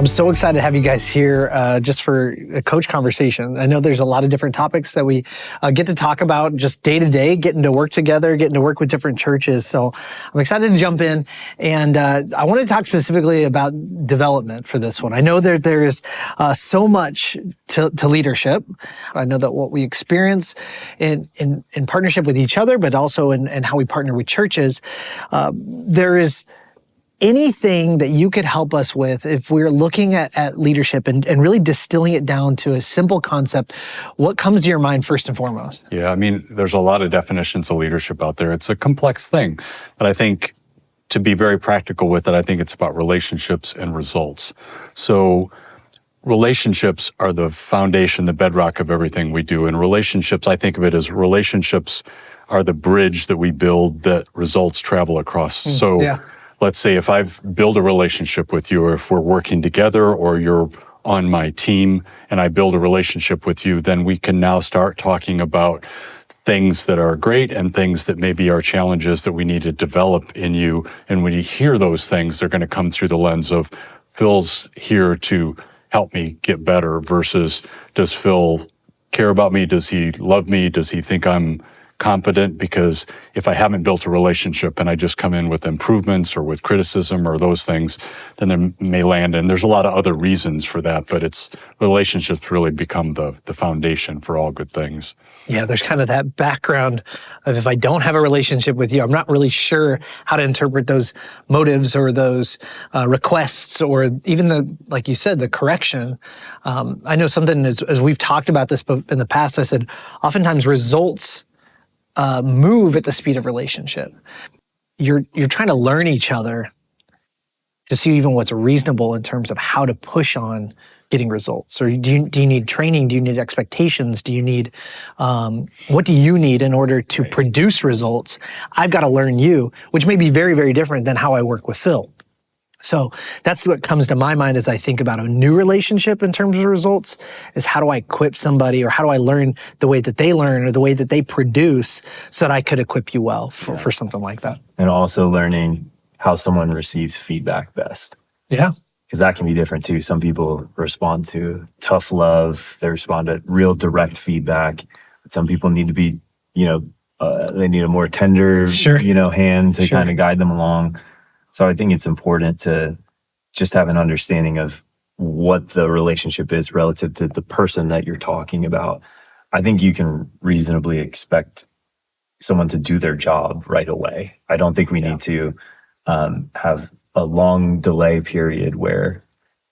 I'm so excited to have you guys here just for a coach conversation. I know there's a lot of different topics that we get to talk about just day to day, getting to work together, getting to work with different churches. So I'm excited to jump in. And I want to talk specifically about development for this one. I know that there's so much to leadership. I know that what we experience in partnership with each other, but also in how we partner with churches, there is anything that you could help us with if we're looking at leadership and really distilling it down to a simple concept. What comes to your mind first and foremost? Yeah, I mean, there's a lot of definitions of leadership out there. It's a complex thing, but I think to be very practical with it, I think it's about relationships and results. So relationships are the foundation, the bedrock of everything we do. And relationships, I think of it as relationships are the bridge that we build that results travel across. Let's say if I've built a relationship with you, or if we're working together, or you're on my team and I build a relationship with you, then we can now start talking about things that are great and things that maybe are challenges that we need to develop in you. And when you hear those things, they're going to come through the lens of Phil's here to help me get better versus does Phil care about me? Does he love me? Does he think I'm competent? Because if I haven't built a relationship and I just come in with improvements or with criticism or those things, then there may land. And there's a lot of other reasons for that, but it's relationships really become the foundation for all good things. Yeah, there's kind of that background of if I don't have a relationship with you, I'm not really sure how to interpret those motives or those requests or even like you said, the correction. I know something as we've talked about this in the past, I said, oftentimes results move at the speed of relationship. You're trying to learn each other to see even what's reasonable in terms of how to push on getting results. Or do you need training? Do you need expectations? Do you need, what do you need in order to produce results? I've got to learn you, which may be very, very different than how I work with Phil. So that's what comes to my mind as I think about a new relationship in terms of results, is how do I equip somebody, or how do I learn the way that they learn or the way that they produce so that I could equip you well for something like that. And also learning how someone receives feedback best. Yeah. Because that can be different too. Some people respond to tough love. They respond to real direct feedback. Some people need to be, they need a more tender, hand to kind of guide them along. So I think it's important to just have an understanding of what the relationship is relative to the person that you're talking about. I think you can reasonably expect someone to do their job right away. I don't think we need to have a long delay period where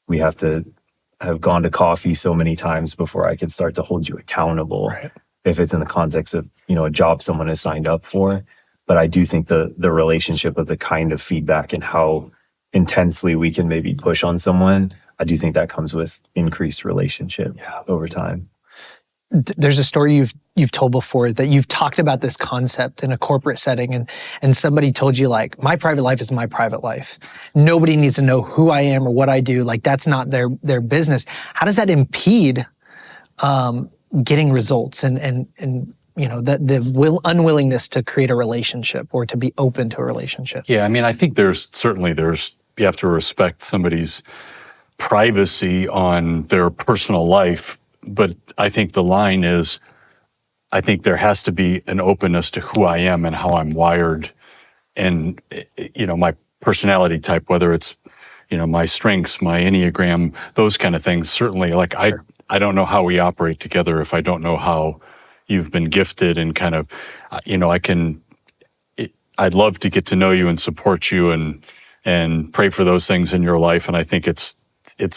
we have to have gone to coffee so many times before I can start to hold you accountable. Right. If it's in the context of, a job someone has signed up for. But I do think the relationship of the kind of feedback and how intensely we can maybe push on someone, I do think that comes with increased relationship over time. There's a story you've told before that you've talked about this concept in a corporate setting, and somebody told you, like, my private life is my private life. Nobody needs to know who I am or what I do. Like, that's not their business. How does that impede getting results and the unwillingness to create a relationship or to be open to a relationship? Yeah, I mean, I think you have to respect somebody's privacy on their personal life, but I think the line is, I think there has to be an openness to who I am and how I'm wired and, my personality type, whether it's, my strengths, my Enneagram, those kind of things. Certainly, like, sure. I don't know how we operate together if I don't know how you've been gifted and kind of, I'd love to get to know you and support you and pray for those things in your life. And I think it's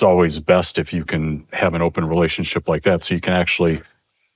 always best if you can have an open relationship like that. So you can actually,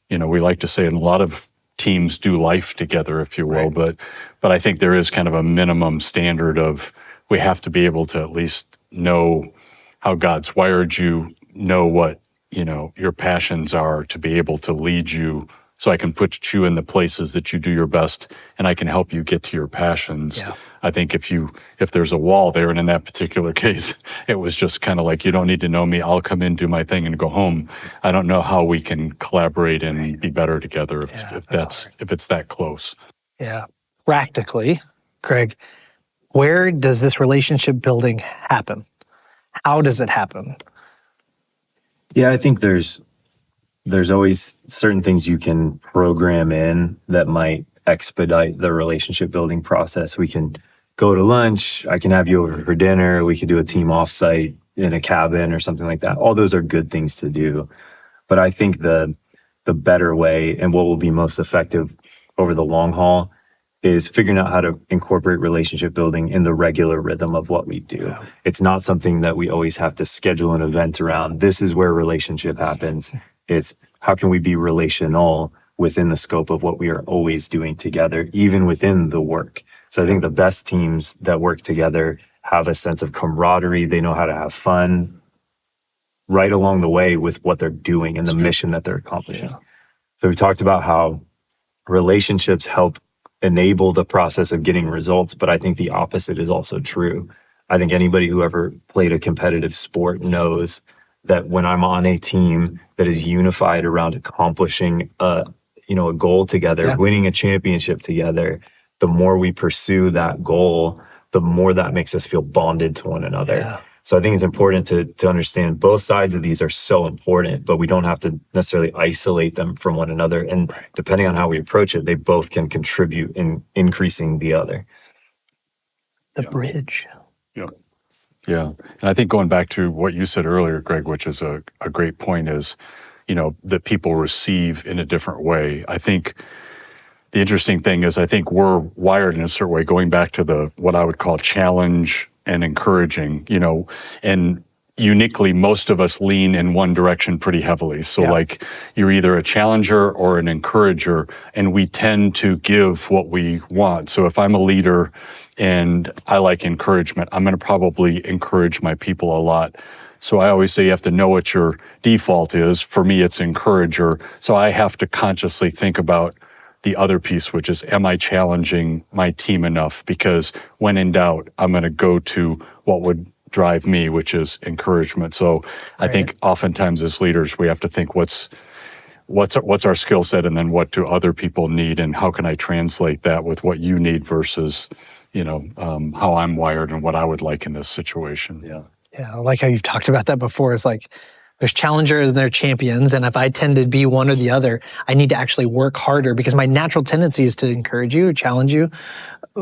we like to say, and a lot of teams do life together, if you will, right. But I think there is kind of a minimum standard of, we have to be able to at least know how God's wired you, know what, your passions are, to be able to lead you, so I can put you in the places that you do your best and I can help you get to your passions. Yeah. I think if there's a wall there, and in that particular case, it was just kind of like, you don't need to know me, I'll come in, do my thing and go home. I don't know how we can collaborate and be better together if it's that close. Yeah. Practically, Craig, where does this relationship building happen? How does it happen? Yeah, I think there's always certain things you can program in that might expedite the relationship building process. We can go to lunch. I can have you over for dinner. We could do a team offsite in a cabin or something like that. All those are good things to do. But I think the better way and what will be most effective over the long haul is figuring out how to incorporate relationship building in the regular rhythm of what we do. Yeah. It's not something that we always have to schedule an event around. This is where relationship happens. It's how can we be relational within the scope of what we are always doing together, even within the work. So I think the best teams that work together have a sense of camaraderie. They know how to have fun right along the way with what they're doing and the mission that they're accomplishing. Yeah. So we talked about how relationships help enable the process of getting results, but I think the opposite is also true. I think anybody who ever played a competitive sport knows that when I'm on a team that is unified around accomplishing a goal together, winning a championship together, the more we pursue that goal, the more that makes us feel bonded to one another. Yeah. So I think it's important to understand both sides of these are so important, but we don't have to necessarily isolate them from one another. And depending on how we approach it, they both can contribute in increasing the other. The bridge. Yeah. Yeah. And I think going back to what you said earlier, Greg, which is a great point, is, that people receive in a different way. I think the interesting thing is I think we're wired in a certain way, going back to what I would call challenge and encouraging, and uniquely, most of us lean in one direction pretty heavily. So like you're either a challenger or an encourager, and we tend to give what we want. So if I'm a leader and I like encouragement, I'm going to probably encourage my people a lot. So I always say you have to know what your default is. For me, it's encourager. So I have to consciously think about the other piece, which is, am I challenging my team enough? Because when in doubt, I'm going to go to what would drive me, which is encouragement. So I think oftentimes as leaders, we have to think what's our skill set, and then what do other people need, and how can I translate that with what you need versus, how I'm wired and what I would like in this situation. Yeah, I like how you've talked about that before. It's like there's challengers and there are champions. And if I tend to be one or the other, I need to actually work harder, because my natural tendency is to encourage you, challenge you.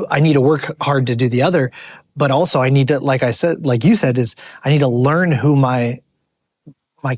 I need to work hard to do the other. But also I need to, like you said, is I need to learn who my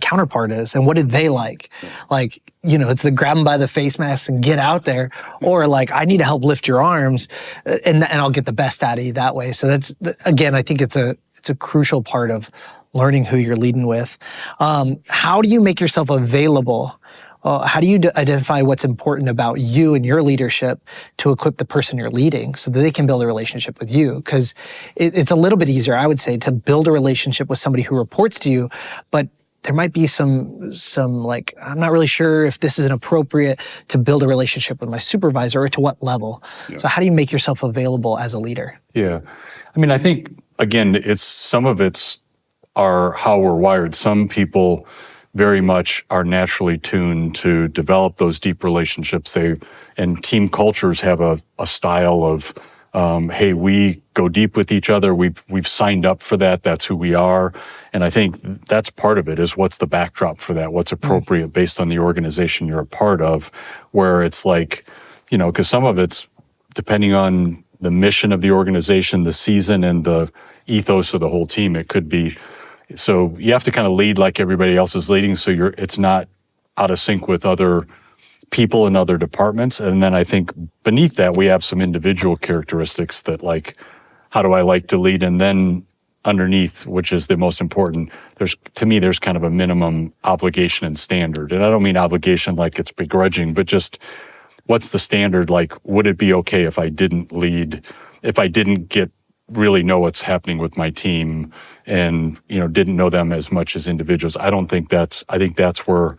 counterpart is and what did they like. Like, it's the grab them by the face mask and get out there, or like, I need to help lift your arms and I'll get the best out of you that way. So that's, again, I think it's a crucial part of learning who you're leading with. How do you make yourself available? How do you identify what's important about you and your leadership to equip the person you're leading so that they can build a relationship with you? Because it's a little bit easier, I would say, to build a relationship with somebody who reports to you, but there might be some like, I'm not really sure if this is appropriate to build a relationship with my supervisor, or to what level. Yeah. So how do you make yourself available as a leader? Yeah. I mean, I think, again, some of it's how we're wired. Some people very much are naturally tuned to develop those deep relationships. And team cultures have a style of, hey, we go deep with each other. We've signed up for that. That's who we are. And I think that's part of it, is what's the backdrop for that? What's appropriate based on the organization you're a part of, where it's like, because some of it's depending on the mission of the organization, the season, and the ethos of the whole team. It could be, so you have to kind of lead like everybody else is leading, so it's not out of sync with other people in other departments. And then I think beneath that, we have some individual characteristics that, like, how do I like to lead? And then underneath, which is the most important, there's kind of a minimum obligation and standard. And I don't mean obligation like it's begrudging, but just what's the standard? Like, would it be okay if I didn't lead, if I didn't really know what's happening with my team and, didn't know them as much as individuals? I think that's where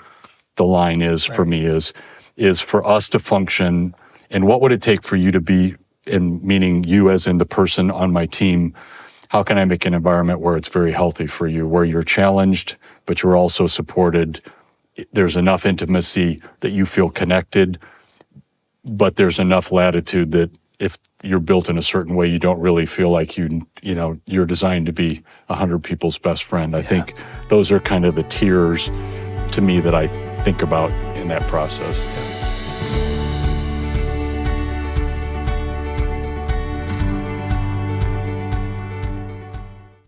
the line is for me, is for us to function. And what would it take for you to be, in meaning you as in the person on my team, how can I make an environment where it's very healthy for you, where you're challenged, but you're also supported? There's enough intimacy that you feel connected, but there's enough latitude that if you're built in a certain way, you don't really feel like you're designed to be 100 people's best friend. I think those are kind of the tiers to me that I think about in that process.